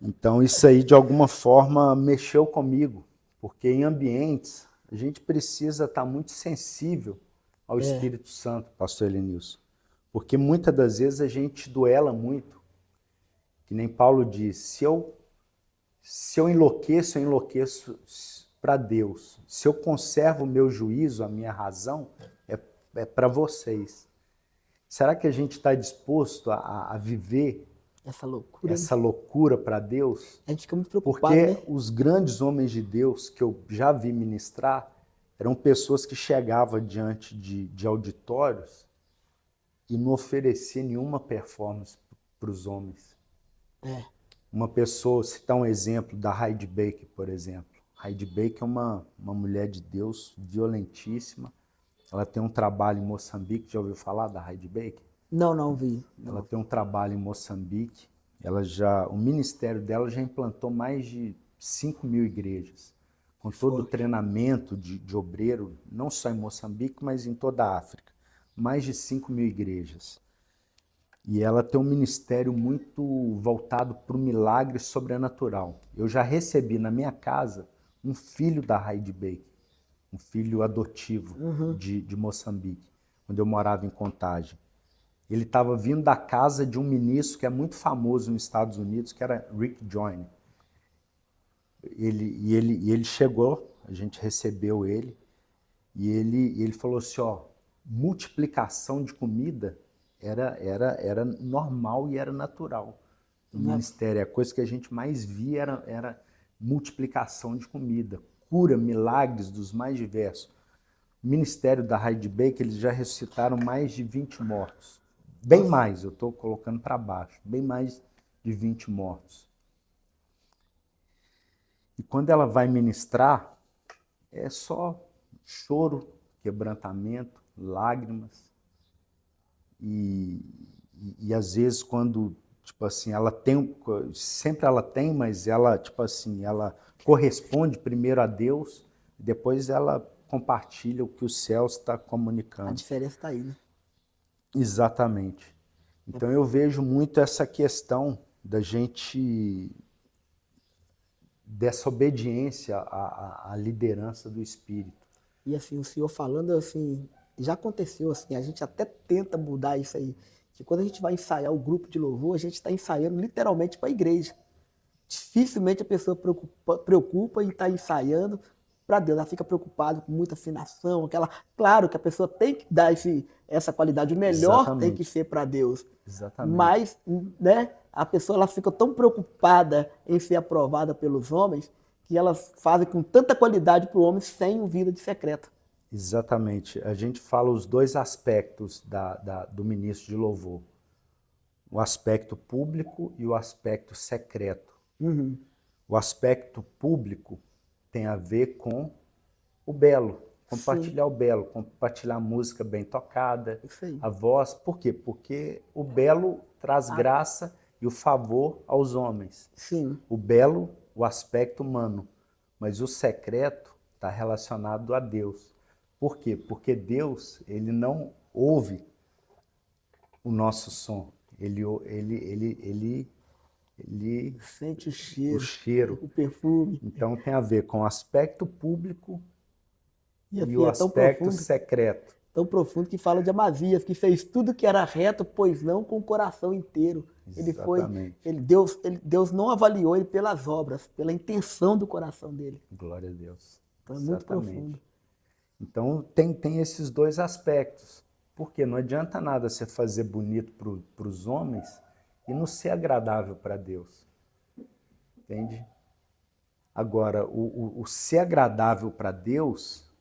Então isso aí de alguma forma mexeu comigo, porque em ambientes a gente precisa estar muito sensível ao Espírito Santo, pastor Elenilson. Porque muitas das vezes a gente duela muito. Que nem Paulo diz, se eu enlouqueço para Deus. Se eu conservo o meu juízo, a minha razão, é para vocês. Será que a gente está disposto a viver essa loucura para Deus? A gente fica muito preocupado, porque né? os grandes homens de Deus que eu já vi ministrar eram pessoas que chegavam diante de auditórios e não ofereciam nenhuma performance para os homens. Uma pessoa, citar um exemplo da Heidi Baker, por exemplo. Heidi Baker é uma mulher de Deus violentíssima. Ela tem um trabalho em Moçambique. Já ouviu falar da Heidi Baker? Não vi. Não. Ela tem um trabalho em Moçambique. O ministério dela já implantou mais de 5.000 igrejas. Com todo o treinamento de obreiro, não só em Moçambique, mas em toda a África. Mais de 5.000 igrejas. E ela tem um ministério muito voltado para o milagre sobrenatural. Eu já recebi na minha casa um filho da Heidi Baker, um filho adotivo de Moçambique, quando eu morava em Contagem. Ele estava vindo da casa de um ministro que é muito famoso nos Estados Unidos, que era Rick Joyner. Ele chegou, a gente recebeu ele, e ele falou assim, multiplicação de comida era normal e era natural. No ministério, a coisa que a gente mais via era multiplicação de comida, cura, milagres dos mais diversos. O ministério da Heidi Baker, eles já ressuscitaram mais de 20 mortos. Bem mais, eu estou colocando para baixo, bem mais de 20 mortos. E quando ela vai ministrar, é só choro, quebrantamento, lágrimas. E às vezes quando, tipo assim, sempre ela tem, mas ela, tipo assim, ela corresponde primeiro a Deus, depois ela compartilha o que o céu está comunicando. A diferença está aí, né? Exatamente. Então eu vejo muito essa questão dessa obediência à liderança do Espírito. E assim, o senhor falando assim, já aconteceu assim, a gente até tenta mudar isso aí, que quando a gente vai ensaiar o grupo de louvor, a gente está ensaiando literalmente para a igreja. Dificilmente a pessoa preocupa em estar ensaiando para Deus, ela fica preocupada com muita afinação, claro que a pessoa tem que dar essa qualidade, o melhor Exatamente. Tem que ser para Deus. Exatamente. Mas, né, a pessoa ela fica tão preocupada em ser aprovada pelos homens que elas fazem com tanta qualidade para o homem sem vida de secreto. Exatamente. A gente fala os dois aspectos do ministro de louvor. O aspecto público e o aspecto secreto. O aspecto público tem a ver com o belo, compartilhar o belo, compartilhar a música bem tocada, a voz. Por quê? Porque o belo traz graça e o favor aos homens. Sim. O belo, o aspecto humano, mas o secreto está relacionado a Deus. Por quê? Porque Deus, ele não ouve o nosso som, ele sente o cheiro, o perfume. Então tem a ver com o aspecto público e o é aspecto secreto. Tão profundo que fala de Amazias, que fez tudo que era reto, pois não com o coração inteiro. Exatamente. Deus não avaliou ele pelas obras, pela intenção do coração dele. Glória a Deus. Então é muito profundo. Então tem esses dois aspectos. Porque não adianta nada você fazer bonito para os homens e não ser agradável para Deus. Entende? Agora, o ser agradável para Deus,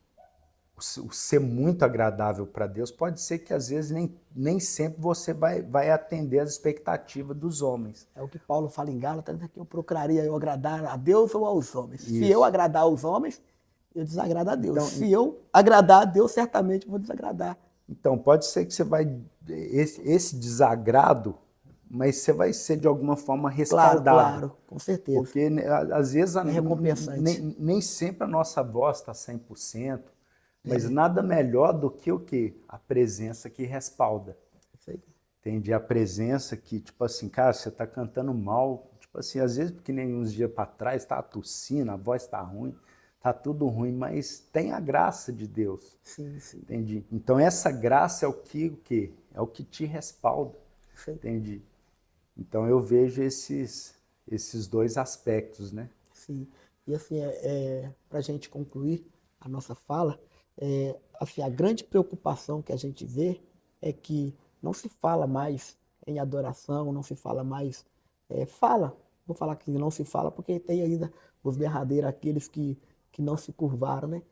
o ser muito agradável para Deus, pode ser que às vezes nem sempre você vai atender às expectativas dos homens. É o que Paulo fala em Gálatas, que eu procuraria eu agradar a Deus ou aos homens. Isso. Se eu agradar aos homens, eu desagrado a Deus. Então, se eu agradar a Deus, certamente eu vou desagradar Então, pode ser que você vai, esse desagrado, mas você vai ser de alguma forma respaldado. Claro, com certeza. Porque às vezes É recompensante. nem sempre a nossa voz está 100%, mas nada melhor do que o quê? A presença que respalda. Isso aí. Entende? A presença que, tipo assim, cara, você está cantando mal, tipo assim, às vezes porque nem uns dias para trás está tossindo, a voz está ruim, está tudo ruim, mas tem a graça de Deus. Sim. Entendi? Então essa graça é o quê? É o que te respalda. Sim. Entende? Então eu vejo esses dois aspectos, né? Sim. E assim, para a gente concluir a nossa fala, assim, a grande preocupação que a gente vê é que não se fala mais em adoração, não se fala mais. Vou falar que não se fala porque tem ainda os derradeiros, aqueles que não se curvaram, né?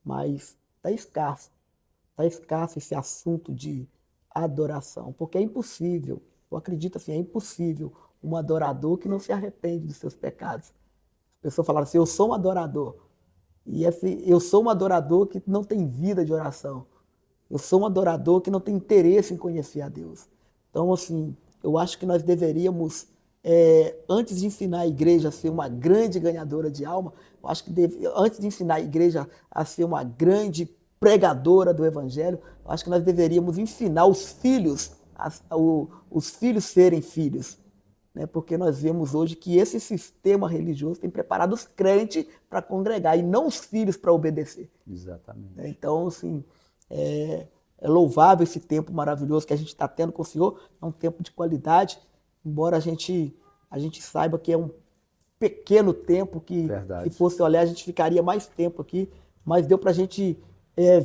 Mas está escasso esse assunto de adoração, porque é impossível, eu acredito assim, é impossível um adorador que não se arrepende dos seus pecados. As pessoas falaram assim, eu sou um adorador, e assim, eu sou um adorador que não tem vida de oração, eu sou um adorador que não tem interesse em conhecer a Deus. Então, assim, eu acho que nós deveríamos, antes de ensinar a igreja a ser uma grande ganhadora de alma, eu acho que antes de ensinar a igreja a ser uma grande pregadora do evangelho, eu acho que nós deveríamos ensinar os filhos, os filhos serem filhos. Né? Porque nós vemos hoje que esse sistema religioso tem preparado os crentes para congregar e não os filhos para obedecer. Exatamente. Então, assim, é louvável esse tempo maravilhoso que a gente está tendo com o Senhor, é um tempo de qualidade, embora a gente saiba que é um pequeno tempo, que Verdade. se fosse olhar a gente ficaria mais tempo aqui, mas deu para a gente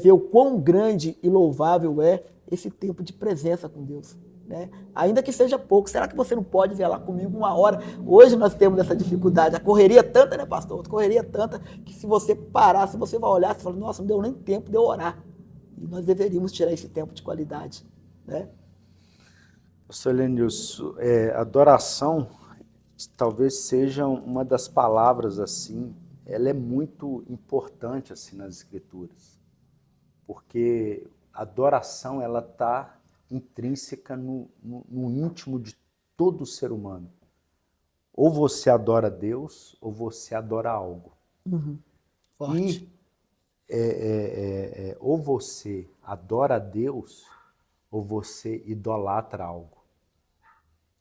ver o quão grande e louvável é esse tempo de presença com Deus. Né? Ainda que seja pouco, será que você não pode ver lá comigo 1 hora? Hoje nós temos essa dificuldade, a correria é tanta, né, pastor? A correria é tanta que se você parar, se você vai olhar, você fala, nossa, não deu nem tempo de eu orar. E nós deveríamos tirar esse tempo de qualidade. Né? Pastor Lenilson, adoração talvez seja uma das palavras assim, ela é muito importante assim nas Escrituras, porque a adoração ela está intrínseca no íntimo de todo ser humano. Ou você adora Deus, ou você adora algo. Forte. E ou você adora Deus, ou você idolatra algo.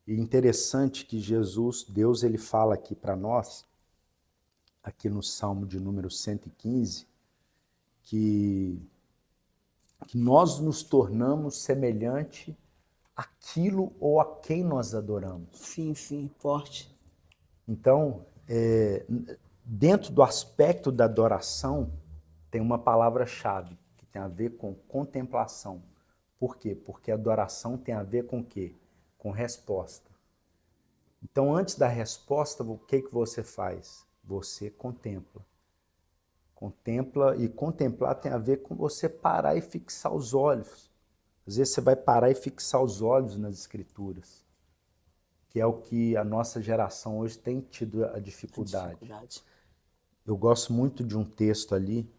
E interessante que Deus, ele fala aqui para nós, aqui no Salmo de número 115, que nós nos tornamos semelhante àquilo ou a quem nós adoramos. Sim, forte. Então, dentro do aspecto da adoração, tem uma palavra-chave que tem a ver com contemplação. Por quê? Porque a adoração tem a ver com o quê? Com resposta. Então, antes da resposta, o que você faz? Você contempla. Contempla, e contemplar tem a ver com você parar e fixar os olhos. Às vezes você vai parar e fixar os olhos nas Escrituras, que é o que a nossa geração hoje tem tido a dificuldade. Eu gosto muito de um texto ali,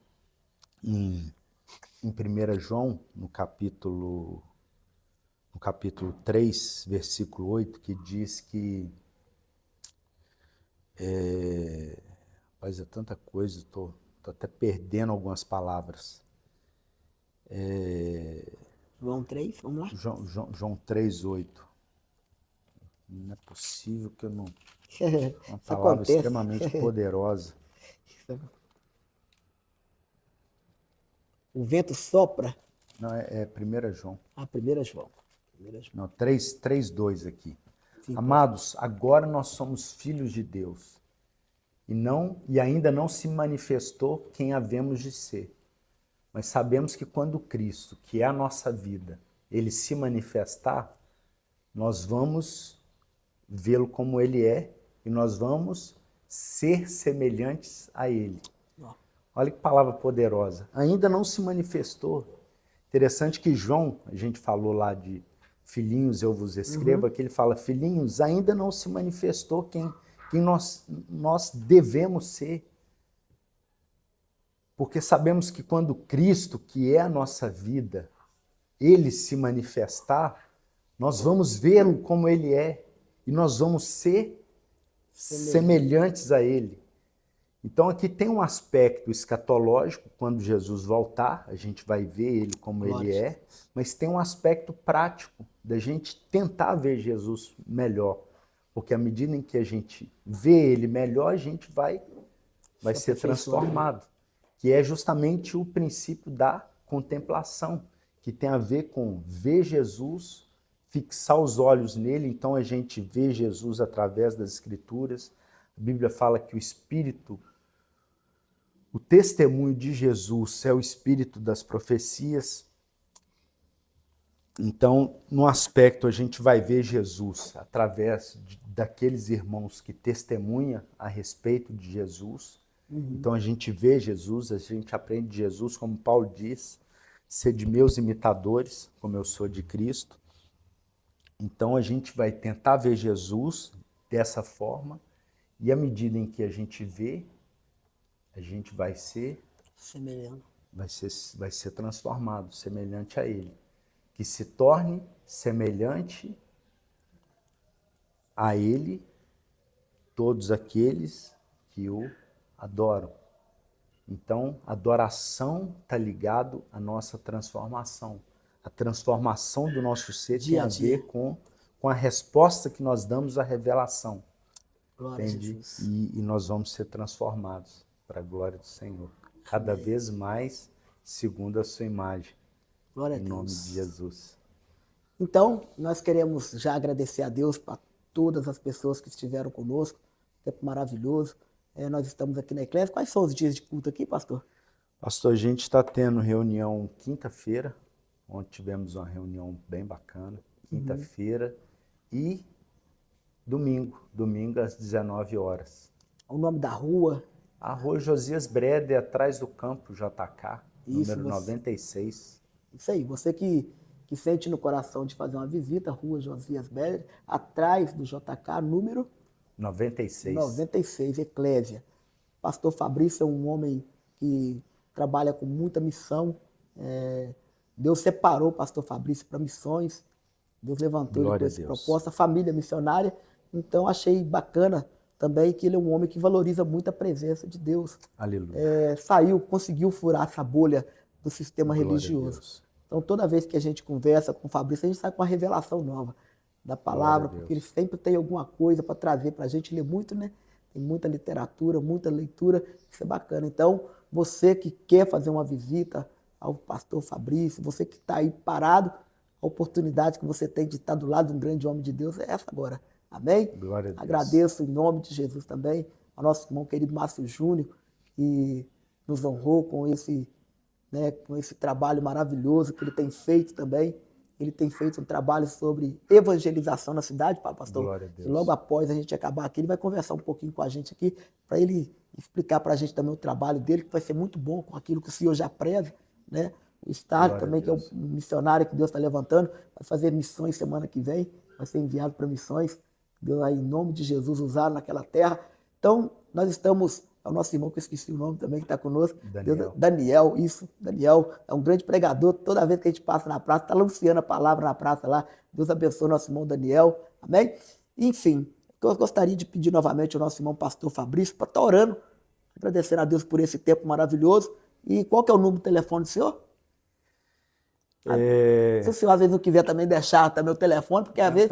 em 1 João, no capítulo 3, versículo 8, que diz que rapaz, é tanta coisa, estou até perdendo algumas palavras. João 3, vamos lá? João 3, 8. Não é possível que eu não... Uma palavra extremamente poderosa. O vento sopra? Não, é 1 João. 1 João. Não, 3, 2 aqui. Sim, Amados, agora nós somos filhos de Deus e ainda não se manifestou quem havemos de ser. Mas sabemos que quando Cristo, que é a nossa vida, ele se manifestar, nós vamos vê-lo como ele é e nós vamos ser semelhantes a ele. Olha que palavra poderosa. Ainda não se manifestou. Interessante que João, a gente falou lá de filhinhos, eu vos escrevo, aqui ele fala, filhinhos, ainda não se manifestou quem nós devemos ser. Porque sabemos que quando Cristo, que é a nossa vida, ele se manifestar, nós vamos vê-lo como ele é e nós vamos ser semelhantes a ele. Então aqui tem um aspecto escatológico, quando Jesus voltar, a gente vai ver ele como ele é, mas tem um aspecto prático da gente tentar ver Jesus melhor, porque à medida em que a gente vê ele melhor, a gente vai ser transformado, que é justamente o princípio da contemplação, que tem a ver com ver Jesus, fixar os olhos nele. Então a gente vê Jesus através das Escrituras. A Bíblia fala que o Espírito, o testemunho de Jesus é o Espírito das profecias. Então, no aspecto, a gente vai ver Jesus através daqueles irmãos que testemunham a respeito de Jesus. Então a gente vê Jesus, a gente aprende de Jesus, como Paulo diz, ser de meus imitadores, como eu sou de Cristo. Então a gente vai tentar ver Jesus dessa forma, e à medida em que a gente vê, a gente vai ser transformado, semelhante a ele. Que se torne semelhante a ele todos aqueles que o adoram. Então, adoração está ligado à nossa transformação. A transformação do nosso ser tem a ver com a resposta que nós damos à revelação. Entende? E nós vamos ser transformados para a glória do Senhor. Cada vez mais segundo a sua imagem. Glória a Deus. Em nome de Jesus. Então, nós queremos já agradecer a Deus para todas as pessoas que estiveram conosco. Tempo maravilhoso. Nós estamos aqui na Eclésia. Quais são os dias de culto aqui, pastor? Pastor, a gente está tendo reunião quinta-feira. Ontem tivemos uma reunião bem bacana. Quinta-feira e domingo. Domingo às 19 horas. O nome da rua? A rua Josias Breder, atrás do campo JK, número 96. Isso aí, você que sente no coração de fazer uma visita, Rua Josias Breder, atrás do JK, número 96, Eclésia. Pastor Fabrício é um homem que trabalha com muita missão. Deus separou o pastor Fabrício para missões. Deus levantou ele com essa proposta, família missionária. Então achei bacana também que ele é um homem que valoriza muito a presença de Deus. Aleluia. Conseguiu furar essa bolha do sistema religioso. Então, toda vez que a gente conversa com o Fabrício, a gente sai com uma revelação nova da palavra, porque ele sempre tem alguma coisa para trazer para a gente. Lê muito, né? Tem muita literatura, muita leitura, isso é bacana. Então, você que quer fazer uma visita ao pastor Fabrício, você que está aí parado, a oportunidade que você tem de estar do lado de um grande homem de Deus é essa agora. Amém? Glória a Deus. Agradeço em nome de Jesus também ao nosso irmão querido Márcio Júnior, que nos honrou com esse trabalho maravilhoso que ele tem feito também. Ele tem feito um trabalho sobre evangelização na cidade, pastor. Glória a Deus. E logo após a gente acabar aqui, ele vai conversar um pouquinho com a gente aqui, para ele explicar para a gente também o trabalho dele, que vai ser muito bom com aquilo que o senhor já preza, né? O Estado também, que é um missionário que Deus está levantando, vai fazer missões semana que vem, vai ser enviado para missões. Deus vai, em nome de Jesus, usar naquela terra. Então, nós estamos... É o nosso irmão, que eu esqueci o nome também, que está conosco. Daniel, Daniel é um grande pregador. Toda vez que a gente passa na praça, está anunciando a palavra na praça lá. Deus abençoe o nosso irmão Daniel. Amém? Enfim, eu gostaria de pedir novamente ao nosso irmão pastor Fabrício para estar orando, agradecendo a Deus por esse tempo maravilhoso. E qual que é o número do telefone do senhor? Se o senhor às vezes não quiser também deixar também o telefone, porque às vezes,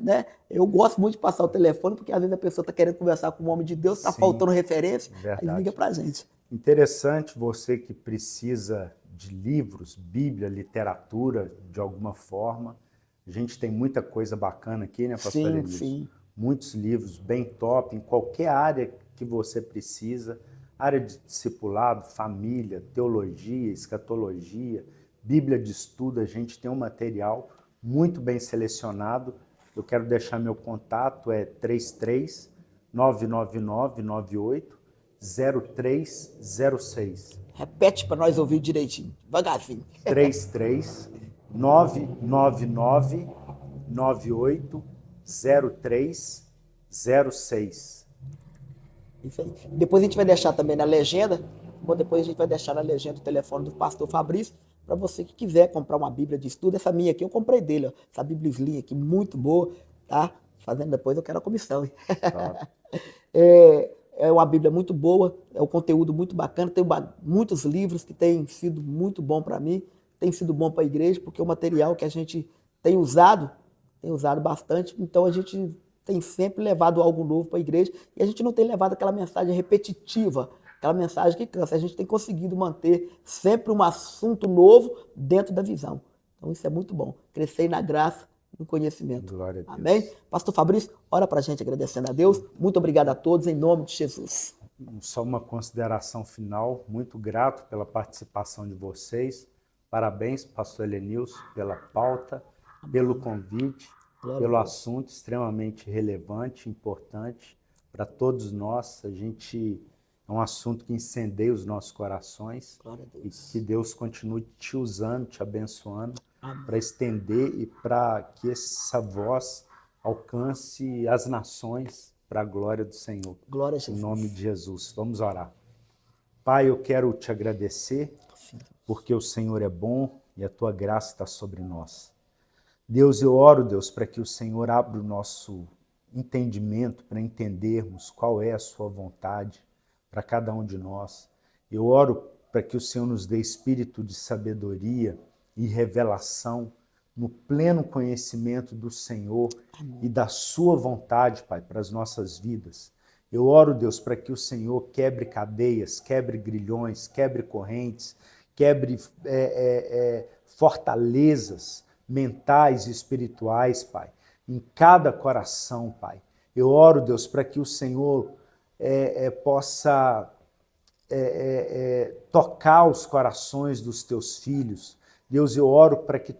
né, eu gosto muito de passar o telefone, porque às vezes a pessoa está querendo conversar com um homem de Deus, está faltando referência, aí liga para a gente. Interessante, você que precisa de livros, Bíblia, literatura, de alguma forma. A gente tem muita coisa bacana aqui, né, pastor Elísio? Sim. Muitos livros bem top, em qualquer área que você precisa. Área de discipulado, família, teologia, escatologia, Bíblia de estudo, a gente tem um material muito bem selecionado. Eu quero deixar meu contato, é 33-999-98-0306. Repete para nós ouvir direitinho, devagarzinho. 33-999-98-0306. Isso aí. Depois a gente vai deixar também na legenda, depois a gente vai deixar na legenda o telefone do pastor Fabrício, Para você que quiser comprar uma Bíblia de estudo, essa minha aqui eu comprei dele, ó, essa Bíblia Slim aqui, muito boa, tá? Fazendo depois eu quero a comissão. Hein? Top. É uma Bíblia muito boa, é um conteúdo muito bacana, tem muitos livros que têm sido muito bom para mim, tem sido bom para a igreja, porque é um material que a gente tem usado bastante, então a gente tem sempre levado algo novo para a igreja e a gente não tem levado aquela mensagem repetitiva, aquela mensagem que cansa, a gente tem conseguido manter sempre um assunto novo dentro da visão. Então isso é muito bom, crescer na graça, no conhecimento. Glória a Deus. Amém? Pastor Fabrício, ora para a gente agradecendo a Deus. Muito obrigado a todos, em nome de Jesus. Só uma consideração final, muito grato pela participação de vocês. Parabéns, pastor Helenilson, pela pauta, pelo convite, pelo assunto extremamente relevante, importante para todos nós. É um assunto que incendeia os nossos corações. Glória a Deus. E que Deus continue te usando, te abençoando, para estender e para que essa voz alcance as nações para a glória do Senhor. Glória a Jesus. Em nome de Jesus. Vamos orar. Pai, eu quero te agradecer, porque o Senhor é bom e a tua graça está sobre nós. Deus, eu oro, Deus, para que o Senhor abra o nosso entendimento para entendermos qual é a sua vontade para cada um de nós. Eu oro para que o Senhor nos dê espírito de sabedoria e revelação no pleno conhecimento do Senhor e da sua vontade, Pai, para as nossas vidas. Eu oro, Deus, para que o Senhor quebre cadeias, quebre grilhões, quebre correntes, quebre fortalezas mentais e espirituais, Pai, em cada coração, Pai. Eu oro, Deus, para que o Senhor possa tocar os corações dos teus filhos. Deus, eu oro para que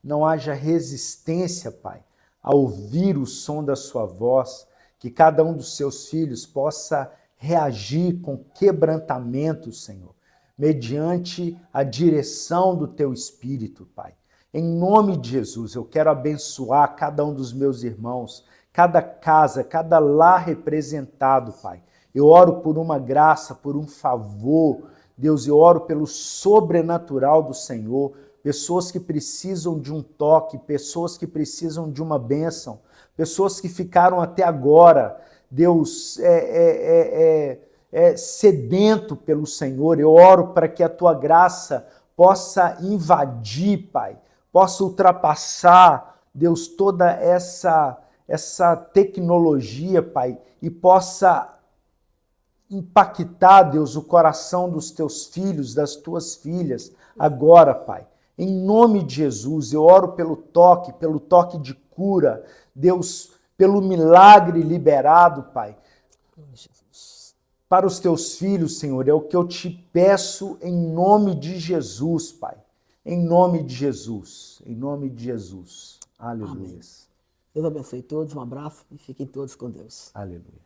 não haja resistência, Pai, a ouvir o som da sua voz, que cada um dos seus filhos possa reagir com quebrantamento, Senhor, mediante a direção do teu Espírito, Pai. Em nome de Jesus, eu quero abençoar cada um dos meus irmãos, cada casa, cada lar representado, Pai. Eu oro por uma graça, por um favor. Deus, eu oro pelo sobrenatural do Senhor, pessoas que precisam de um toque, pessoas que precisam de uma bênção, pessoas que ficaram até agora, Deus, sedento pelo Senhor. Eu oro para que a tua graça possa invadir, Pai, possa ultrapassar, Deus, toda essa tecnologia, Pai, e possa impactar, Deus, o coração dos teus filhos, das tuas filhas, agora, Pai. Em nome de Jesus, eu oro pelo toque de cura, Deus, pelo milagre liberado, Pai, para os teus filhos, Senhor, é o que eu te peço em nome de Jesus, Pai. Em nome de Jesus, em nome de Jesus. Aleluia. Deus abençoe todos, um abraço e fiquem todos com Deus. Aleluia.